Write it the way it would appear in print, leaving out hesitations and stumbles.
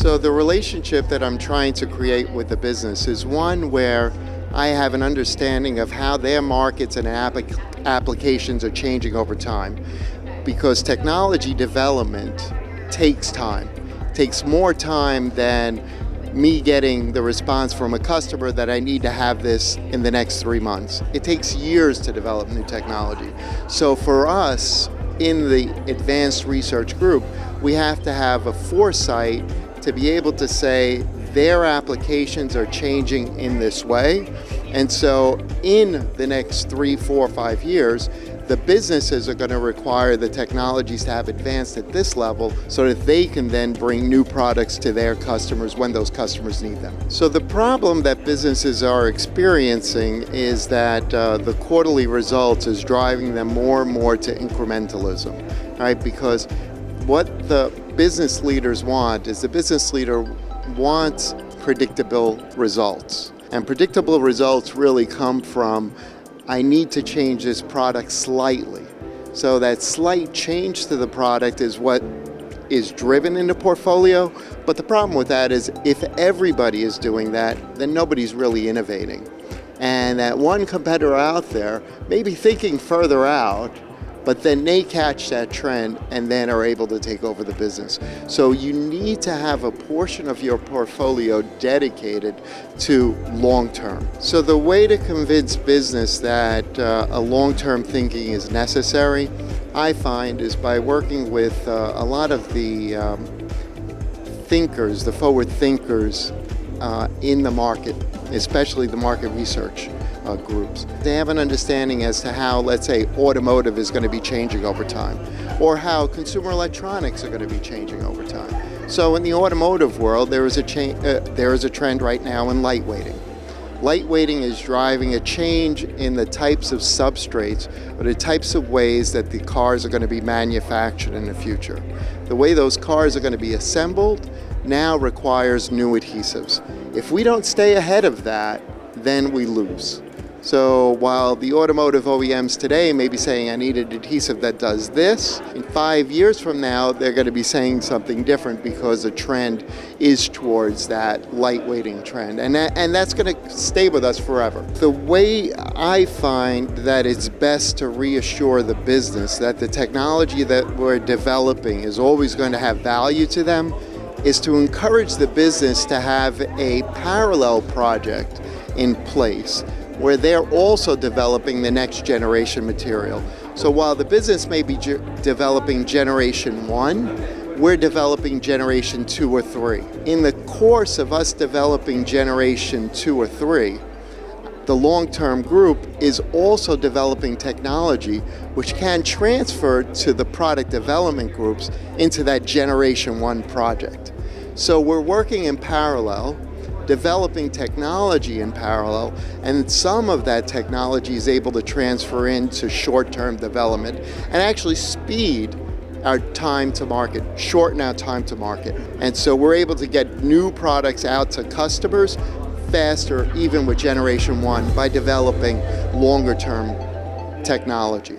So the relationship that I'm trying to create with the business is one where I have an understanding of how their markets and applications are changing over time. Because technology development takes time. It takes more time than me getting the response from a customer that I need to have this in the next 3 months. It takes years to develop new technology. So for us, in the advanced research group, we have to have a foresight to be able to say their applications are changing in this way. And so in the next 3, 4, 5 years, the businesses are going to require the technologies to have advanced at this level so that they can then bring new products to their customers when those customers need them. So the problem that businesses are experiencing is that the quarterly results is driving them more and more to incrementalism, right? Because what the business leaders want is the business leader wants predictable results. And predictable results really come from I need to change this product slightly. So that slight change to the product is what is driven in the portfolio. But the problem with that is if everybody is doing that, then nobody's really innovating. And that one competitor out there may be thinking further out, but then they catch that trend and then are able to take over the business. So you need to have a portion of your portfolio dedicated to long-term. So the way to convince business that a long-term thinking is necessary, I find, is by working with a lot of the thinkers, the forward thinkers in the market, especially the market research groups. They have an understanding as to how, let's say, automotive is going to be changing over time, or how consumer electronics are going to be changing over time. So in the automotive world, there is a trend right now in lightweighting. Lightweighting is driving a change in the types of substrates or the types of ways that the cars are going to be manufactured in the future. The way those cars are going to be assembled now requires new adhesives. If we don't stay ahead of that, then we lose. So while the automotive OEMs today may be saying, I need an adhesive that does this, in 5 years from now, they're going to be saying something different because the trend is towards that lightweighting trend. And that's going to stay with us forever. The way I find that it's best to reassure the business that the technology that we're developing is always going to have value to them is to encourage the business to have a parallel project in place where they're also developing the next generation material. So while the business may be developing generation 1, we're developing generation 2 or 3. In the course of us developing generation 2 or 3, the long-term group is also developing technology which can transfer to the product development groups into that generation 1 project. So we're working in parallel, developing technology in parallel, and some of that technology is able to transfer into short-term development and actually speed our time to market, shorten our time to market. And so we're able to get new products out to customers faster, even with generation 1, by developing longer-term technology.